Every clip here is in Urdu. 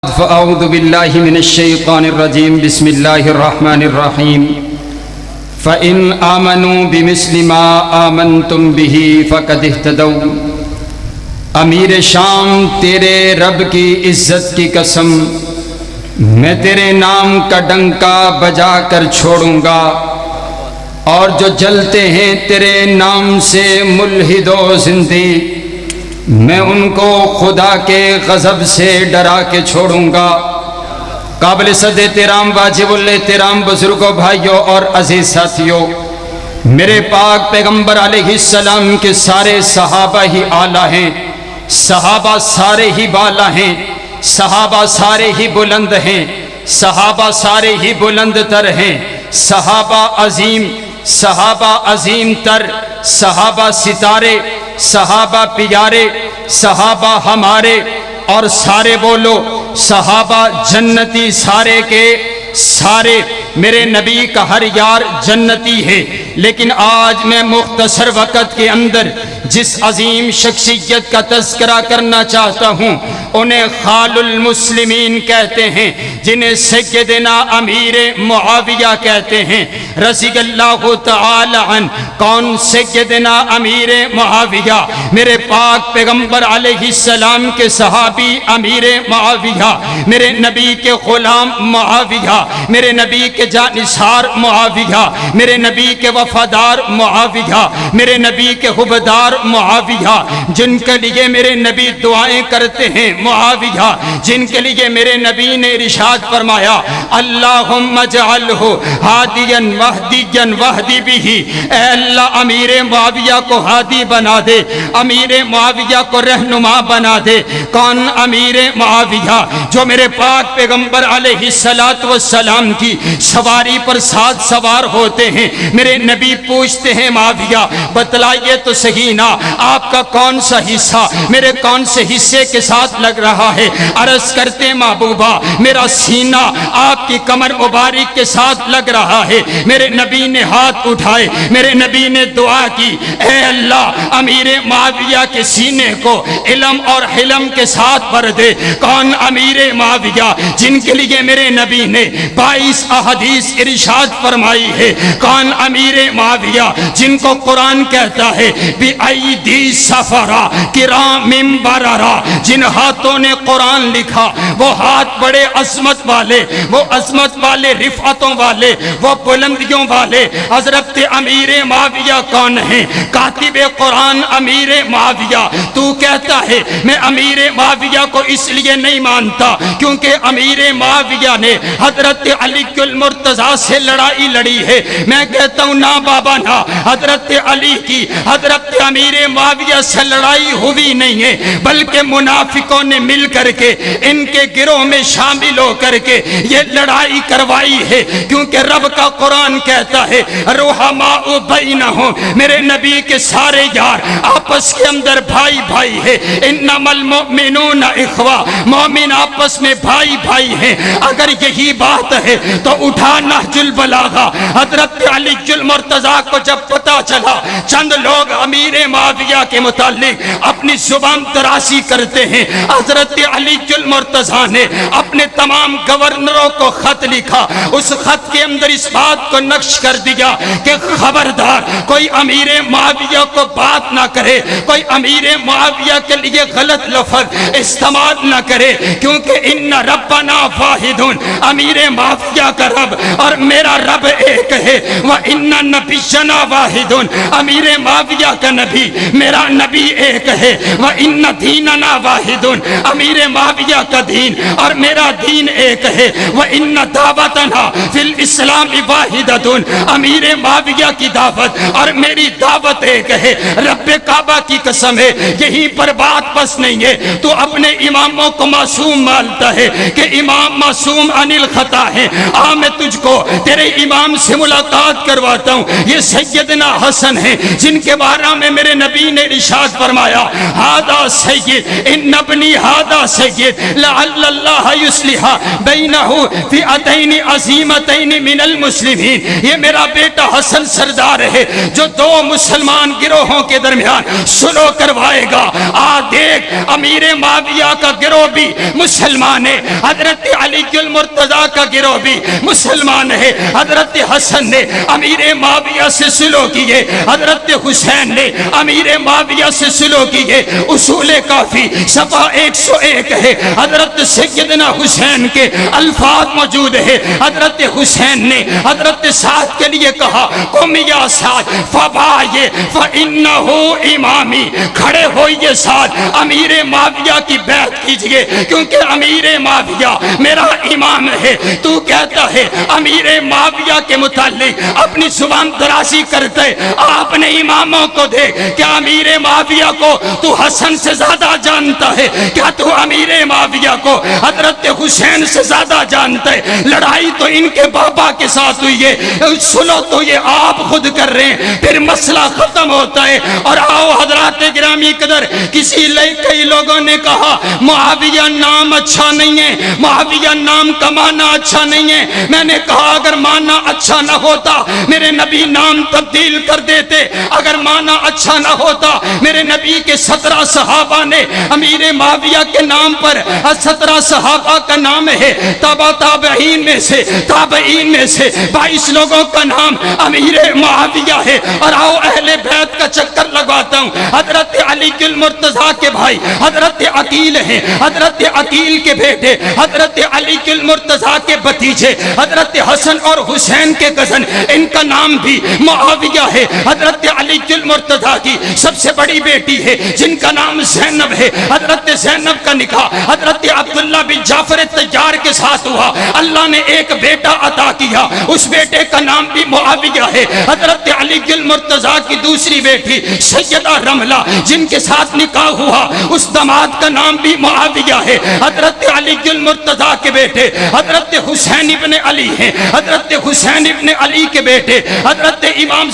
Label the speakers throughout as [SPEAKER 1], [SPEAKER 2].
[SPEAKER 1] فأعوذ بالله من الشيطان الرجيم بسم الله الرحمن الرحيم فإن آمنوا بمثل ما آمنتم به فقد اهتدوا۔ امیر شام تیرے رب کی عزت کی قسم، میں تیرے نام کا ڈنکا بجا کر چھوڑوں گا، اور جو جلتے ہیں تیرے نام سے ملحد و زندیق، میں ان کو خدا کے غضب سے ڈرا کے چھوڑوں گا۔ قابل صد احترام واجب الاحترام بزرگوں، بھائیوں اور عزیز ساتھیوں، میرے پاک پیغمبر علیہ السلام کے سارے صحابہ ہی اعلیٰ ہیں، صحابہ سارے ہی بالا ہیں، صحابہ سارے ہی بلند ہیں، صحابہ سارے ہی بلند تر ہیں، صحابہ عظیم تر، صحابہ ستارے، صحابہ پیارے، صحابہ ہمارے، اور سارے بولو صحابہ جنتی، سارے کے سارے۔ میرے نبی کا ہر یار جنتی ہے، لیکن آج میں مختصر وقت کے اندر جس عظیم شخصیت کا تذکرہ کرنا چاہتا ہوں انہیں خال المسلمین کہتے ہیں، جنہیں سیدنا امیر معاویہ کہتے ہیں رضی اللہ تعالی عنہ۔ کون سیدنا امیر معاویہ؟ میرے پاک پیغمبر علیہ السلام کے صحابی امیر معاویہ، میرے نبی کے غلام معاویہ، میرے نبی کے جانثار معاویہ، میرے نبی کے وفادار معاویہ، میرے نبی کے حبدار معاویہ، جن کے لیے میرے نبی دعائیں کرتے ہیں معاویہ، جن کے لیے میرے نبی نے ارشاد فرمایا اللہم اجعلہ ہادیا مہدیا واہدی بہ۔ اے اللہ امیر معاویہ کو ہادی بنا دے، امیر معاویہ کو رہنما بنا دے۔ کون امیر معاویہ؟ جو میرے پاک پیغمبر علیہ السلام کی سواری پر ساتھ سوار ہوتے ہیں۔ میرے نبی پوچھتے ہیں معاویہ بتلائیے تو صحیح نا، آپ کا کون سا حصہ میرے کون سے حصے کے ساتھ لگ رہا ہے؟ عرض کرتے محبوبہ میرا سینہ آپ کی کمر مبارک کے ساتھ لگ رہا ہے۔ میرے نبی نے ہاتھ اٹھائے، میرے نبی نے دعا کی اے اللہ امیر معاویہ کے سینے کو علم اور حلم کے ساتھ بھر دے۔ کون امیر معاویہ؟ جن کے لیے میرے نبی نے 22 احادیث ارشاد فرمائی ہے۔ کون امیر معاویہ؟ جن کو قرآن کہتا ہے بِأَيْدِي سَفَرَا کِرَامٍ بَرَرَا، جن ہاتھوں نے قرآن لکھا وہ ہاتھ بڑے عظمت والے، وہ عظمت والے، رفعتوں والے، وہ بلندیوں والے۔ حضرت امیر معاویہ کون ہیں؟ کاتب قرآن امیر معاویہ۔ تو کہتا ہے میں امیر معاویہ کو اس لیے نہیں مانتا کیونکہ امیر معاویہ نے حضرت علی المرتضیٰ سے لڑائی لڑی ہے۔ میں کہتا ہوں نا بابا نا، حضرت علی کی حضرت امیر معاویہ سے لڑائی ہوئی نہیں ہے، بلکہ منافقوں نے مل کر کے ان کے گروہ میں شامل ہو کر کے یہ لڑائی کروائی ہے، کیونکہ رب کا قرآن کہتا ہے رحماء بینہم، میرے نبی کے سارے یار آپس کے اندر بھائی بھائی ہے۔ انما المؤمنون اخوہ، مومن آپس میں بھائی بھائی ہیں۔ اگر یہی بات ہے تو اٹھا نہج البلاغہ۔ حضرت علی المرتضیٰ کو جب پتا چلا چند لوگ امیر معاویہ کے متعلق اپنی زبان تراشی کرتے ہیں، حضرت علی المرتضیٰ نے اپنے تمام گورنروں کو خط لکھا۔ اس خط کے اندر اس بات کو نقش کر دیا کہ خبردار کوئی امیر معاویہ کو بات نہ کرے، کوئی امیر معاویہ کے لیے غلط لفظ استعمال نہ کرے، کیونکہ ان ربنا واحد، امیر معاویہ کا رب اور میرا رب ایک ہے۔ وَإِنَّ نَبِيَّنَا وَاحِدٌ، امیر معاویہ کا نبی میرا نبی ایک ہے۔ وَإِنَّ دِينَنَا وَاحِدٌ، امیر معاویہ کا دین اور میرا دین ایک ہے۔ وَإِنَّ دعوتنا فی الاسلام واحدۃ، امیر معاویہ کی دعوت اور میری دعوت ایک ہے۔ رب کعبہ کی قسم ہے یہیں پر بات بس نہیں ہے، تو اپنے اماموں کو معصوم مانتا ہے کہ امام معصوم عن الخطا ہے۔ میں تجھ کو تیرے امام سے ملاقات کرواتا ہوں. یہ سیدنا حسن ہیں جن کے بارے میں میرے نبی نے ارشاد فرمایا ہذا سید ان ابنی ہذا سید لعل اللہ یصلح بینہ فئتین عظیمتین من المسلمین. یہ میرا بیٹا حسن سردار ہے جو دو مسلمان گروہوں کے درمیان سلو کروائے گا. دیکھ امیر معاویہ کا گروہ بھی مسلمان ہے, حضرت علی المرتضیٰ کا گروہ بھی مسلمان ہے. حضرت حسن نے امیر معاویہ سے سلو کیے, حضرت حسین نے امیر معاویہ سے سلو کیے. اصول کافی صفحہ 101 ہے. حضرت سیدنا حسین کے الفاظ موجود ہے. حضرت حسین نے حضرت سعد کے لیے کہا قم یا سعد فبایع فانہ امامی, کھڑے ہوئیے سعد امیر معاویہ کی بیعت کیجئے کیونکہ امیر معاویہ میرا امام ہے. تو کہتا ہے امیر معاویہ کے متعلق اپنی زبان درازی کرتے اپنے اماموں کو دے. کیا امیر معاویہ کو تو حسن سے زیادہ جانتا ہے؟ کیا تو امیر معاویہ کو حضرت حسین سے زیادہ جانتا ہے؟ لڑائی تو ان کے بابا کے ساتھ ہوئی ہے, سنو تو یہ آپ خود کر رہے ہیں, پھر مسئلہ ختم ہوتا ہے. اور آؤ حضرات گرامی قدر, کئی لوگوں نے کہا معاویہ نام اچھا نہیں ہے, معاویہ نام کا معنی اچھا نہیں ہے. میں نے کہا اگر معنی اچھا نہ ہوتا میرے نبی نام تبدیل کر دیتے. اگر معنی اچھا نہ ہوتا میرے نبی کے 17 صحابہ نے امیر معاویہ کے نام پر 17 صحابہ کا نام ہے. تابعین میں سے 22 لوگوں کا نام امیر معاویہ ہے. اور آؤ اہل بیت کا چکر لگواتا ہوں. حضرت علی المرتضیٰ کے بھائی حضرت عقیل ہیں, حضرت عقیل کے بیٹے حضرت علی المرتضیٰ کے بھتیجے حضرت حسن اور حسین کے کزن, ان کا نام بھی معاویہ ہے. حضرت علی المرتضیٰ کی سب سے بڑی بیٹی ہے جن کا نام زینب ہے. حضرت زینب کا نکاح حضرت عبداللہ بن جعفر طیار کے ساتھ ہوا. اللہ نے ایک بیٹا عطا کیا, اس بیٹے کا نام بھی معاویہ ہے. حضرت علی المرتضیٰ کی دوسری بیٹی سیدہ رملہ جن کے ساتھ نکاح ہوا, اس داماد کا نام بھی معاویہ ہے. حضرت علی المرتضیٰ کے بیٹے حضرت حسین ابن علی ہیں. حضرت حسین ابن علی کے بیٹے حضرت امام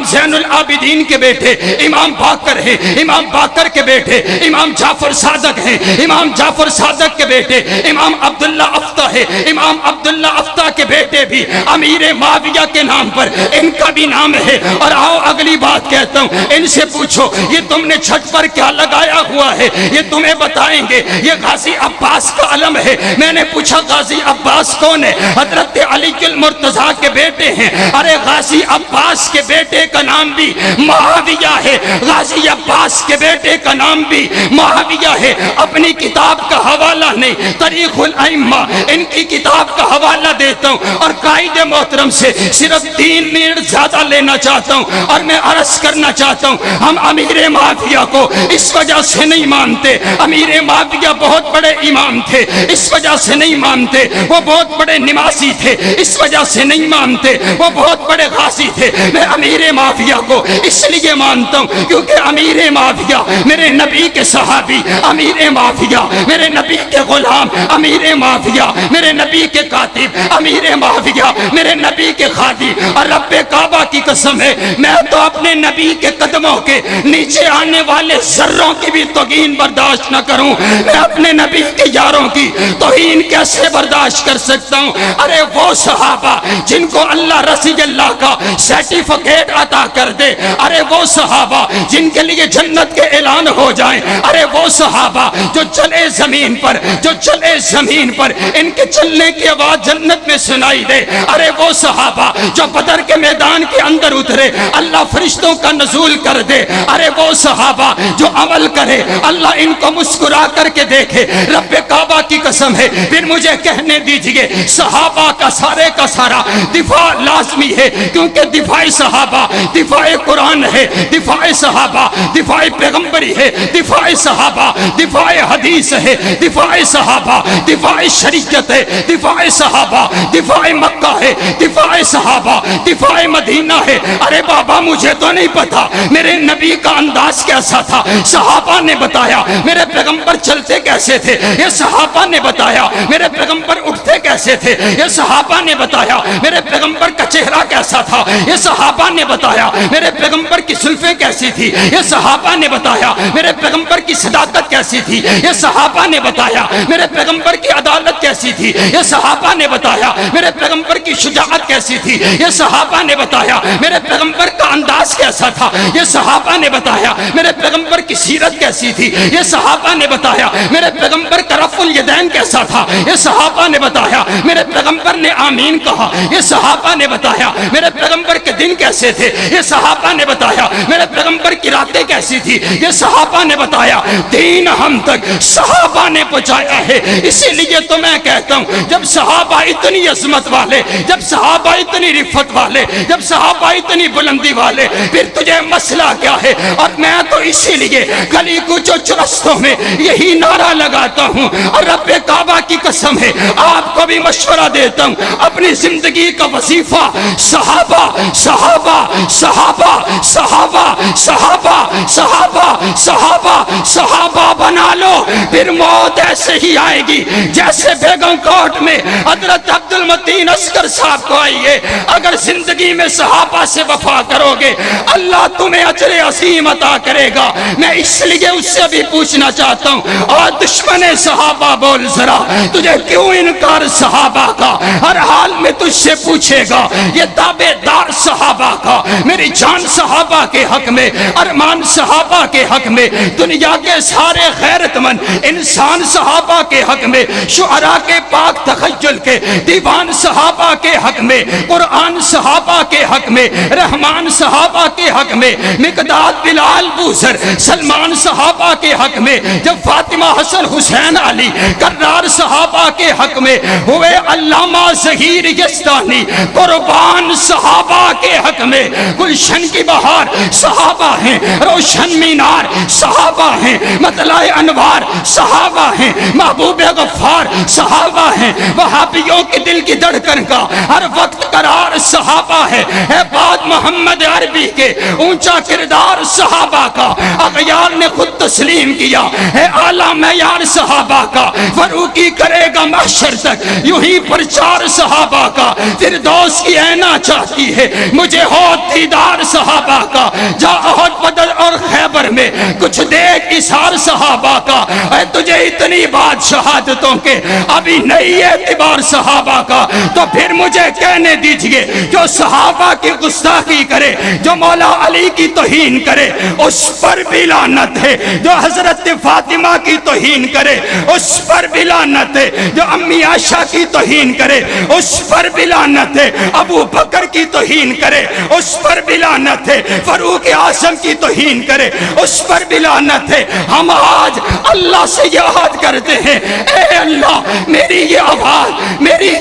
[SPEAKER 1] زین العابدین کے بیٹے امام باقر ہیں. امام باقر کے بیٹے امام جعفر صادق ہیں. امام جعفر صادق کے بیٹے امام عبداللہ افتا ہے. امام عبداللہ افتا کے بیٹے بھی امیر معاویہ کے نام پر ان کا بھی نام ہے. اور آؤ اگلی بات کہتا ہوں, ان سے پوچھو یہ تم نے چھت پر کیا لگایا ہوا ہے, یہ تمہیں بتائیں گے. یہ غازی عباس کا علم ہے. میں نے پوچھا غازی عباس کون ہے؟ حضرت علی المرتضیٰ کے بیٹے ہیں. ارے غازی عباس کے بیٹے کا نام بھی معاویہ ہے. غازی عباس کے بیٹے کا نام بھی معاویہ ہے. اپنی کتاب کا حوالہ نہیں, تاریخ الائمہ ان کی کتاب کا حوالہ دیتا ہوں. اور قائد محترم سے صرف 3 منٹ زیادہ لینا چاہتا ہوں اور میں عرض کرنا چاہتا ہوں, ہم امیر معاویہ کو اس وجہ سے نہیں مانتے. امیر معاویہ بہت بڑے امام تھے, اس وجہ سے نہیں مانتے. وہ بہت بڑے نمازی تھے, اس وجہ سے نہیں مانتے. وہ بہت بڑے غازی تھے. میں امیر معاویہ کو اس لیے مانتا ہوں کیونکہ امیر معاویہ میرے نبی کے صحابی, امیر معاویہ میرے نبی کے غلام, امیر معاویہ میرے نبی کے کاتب, امیر معاویہ میرے نبی کے خادم. اور رب کعبہ کی قسم ہے میں تو اپنے نبی کے قدموں کے نیچے آنے والے ذروں کی بھی توہین برداشت نہ کروں. میں اپنے نبی کے یاروں کی توہین کیسے برداشت کر سکتا ہوں؟ ارے وہ صحابہ جن کو اللہ رضی اللہ کا سرٹیفکیٹ عطا کر دے, ارے وہ صحابہ جن کے لیے جنت کے اعلان ہو جائیں, ارے وہ صحابہ جو چلے زمین پر ان کے چلنے کی آواز جنت میں سنائی دے, ارے وہ صحابہ جو بدر کے میدان کے اندر اترے اللہ فرشتوں کا نزول کر دے, ارے وہ صحابہ جو عمل کرے اللہ ان کو مسکرا کر کے دیکھے. رب کعبہ کی قسم ہے. پھر مجھے کہنے دیجئے صحابہ کا سارا دفاع لازمی ہے کیونکہ دفاع صحابہ دفاع قرآن ہے, دفاع صحابہ دفاع پیغمبری ہے, دفاع صحابہ دفاع حدیث ہے, دفاع صحابہ دفاع شریعت ہے, دفاع صحابہ دفاع مکہ ہے, دفاع صحابہ دفاع مدینہ ہے. ارے بابا مجھے تو نہیں پتا میرے نبی کا انداز کیسا تھا, صحابہ نے بتایا. میرے پیغمبر چلتے کیسے تھے, یہ صحابہ نے بتایا. میرے پیغمبر اٹھتے کپڑے کیسے تھے، یہ صحابہ نے بتایا۔ میرے پیغمبر کا چہرہ کیسا تھا، یہ صحابہ نے بتایا۔ میرے پیغمبر کی زلفیں کیسی تھی، یہ صحابہ نے بتایا۔ میرے پیغمبر کی صداقت کیسی تھی، یہ صحابہ نے بتایا۔ میرے پیغمبر کی عدالت کیسی تھی، یہ صحابہ نے بتایا۔ میرے پیغمبر کی شجاعت کیسی تھی، یہ صحابہ نے بتایا۔ میرے پیغمبر کا انداز کیسا تھا، یہ صحابہ نے بتایا۔ میرے پیغمبر کی سیرت کیسی تھی، یہ صحابہ نے بتایا۔ میرے پیغمبر کا رفع الیدین کیسا تھا، یہ صحابہ نے بتایا۔ میرے پیغمبر نے آمین کہا، یہ صحابہ نے بتایا۔ میرے پیغمبر کے دن کیسے تھے، یہ صحابہ نے بتایا۔ میرے پیغمبر کی راتیں کیسی تھی، یہ صحابہ نے بتایا۔ دین ہم تک صحابہ نے پہنچایا ہے۔ اسی لیے تو میں کہتا ہوں، جب صحابہ اتنی عظمت والے، جب صحابہ اتنی رفت والے، جب صحابہ اتنی بلندی والے، پھر تجھے مسئلہ کیا ہے؟ اور میں تو اسی لیے گلی کوچوں چرستوں میں یہی نعرہ لگاتا ہوں، اور رب کعبہ کی قسم ہے آپ کو بھی مشورہ دیتا ہوں، اپنی زندگی کا وظیفہ صحابہ صحابہ صحابہ صحابہ صحابہ صحابہ صحابہ صحابہ بنا لو، پھر موت ایسے ہی آئے گی جیسے بیگم کوٹ میں حضرت عبد المتین اصغر صاحب کو آئی ہے۔ اگر زندگی میں صحابہ سے وفا کرو گے اللہ تمہیں اجر عظیم عطا کرے گا۔ میں اس لیے اس سے بھی پوچھنا چاہتا ہوں، اور دشمن صحابہ بول ذرا، تجھے کیوں انکار صحابہ کا؟ ہر حال میں تجھ سے پوچھے گا یہ تابع دار صحابہ کا۔ میری جان صحابہ کے حق میں، ارمان صحابہ کے حق میں، دنیا کے سارے غیرت مند انسان صحابہ کے حق میں، شعراء کے پاک تخیل کے دیوان صحابہ کے حق میں، قرآن صحابہ کے حق میں، رحمان صحابہ کے حق میں، مقداد بلال بوسر سلمان صحابہ کے حق میں، جب فاطمہ حسن حسین علی کرار صحابہ کے حق میں ہوئے، علامہ ظہیر یزدانی قربان صحابہ کے حق میں، گلشن کی بہار صحابہ ہیں، روشن مینار صحابہ ہیں، مطلع انوار صحابہ ہیں، محبوب غفار صحابہ ہیں، وہابیوں کے دل کی دھڑکن کا ہر وقت قرار صحابہ ہے۔ بعد محمد عربی کے اونچا کردار صحابہ کا، اغیار نے خود تسلیم کیا ہے اعلیٰ معیار صحابہ کا، فاروقی کرے گا محشر تک یوں ہی پرچار صحابہ کا، فردوس کی اینا چاہتی ہے مجھے ہو دیدار صحابہ کا، جا احد بدر اور خیبر میں کچھ دیکھ اثار صحابہ کا، اے تجھے اتنی بات شہادتوں کے ابھی نہیں اعتبار صحابہ کا، تو پھر مجھے کہنے دیجئے جو صحابہ کی گستاخی کرے، جو مولا علی کی توہین کرے اس پر بھی لعنت ہے، جو حضرت فاطمہ کی توہین کرے اس پر بھی لعنت ہے، جو امی عائشہ کی توہین کرے اس پر بھی لعنت ہے، ابو بکر کی توہین کرے اس پر بھی لعنت ہے، فاروق اعظم کی توہین کرے اس پر بھی لعنت ہے۔ ہم آج اللہ سے یاد کرتے ہیں، اے اللہ میری یہ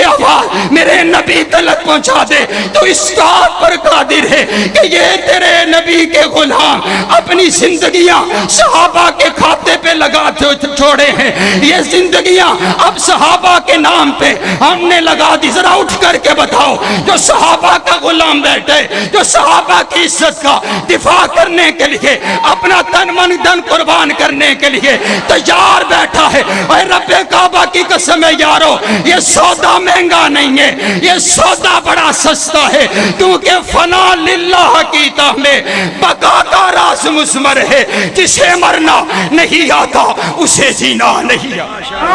[SPEAKER 1] آواز میرے نبی تلک پہنچا دے، تو اس بات پر قادر ہے کہ یہ تیرے نبی کے غلام اپنی زندگیاں صحابہ کے کھاتے پہ لگا چھوڑے ہیں، یہ زندگیاں اب صحابہ کے نام پہ ہم نے لگا دی۔ ذرا اٹھ کر کے بتاؤ، جو صحابہ کا غلام بیٹھے، جو صحابہ کی عزت کا دفاع کرنے کے لیے اپنا تن من دن قربان کرنے کے لیے تیار بیٹھا ہے، اے رب کعبہ کی قسم ہے یارو، یہ سودا مہنگا نہیں ہے، یہ سودا بڑا سستا ہے، کیونکہ فنا للہ کی تاہ میں بقا کا راز مضمر ہے، جسے مرنا نہیں آتا اسے جینا نہیں آتا۔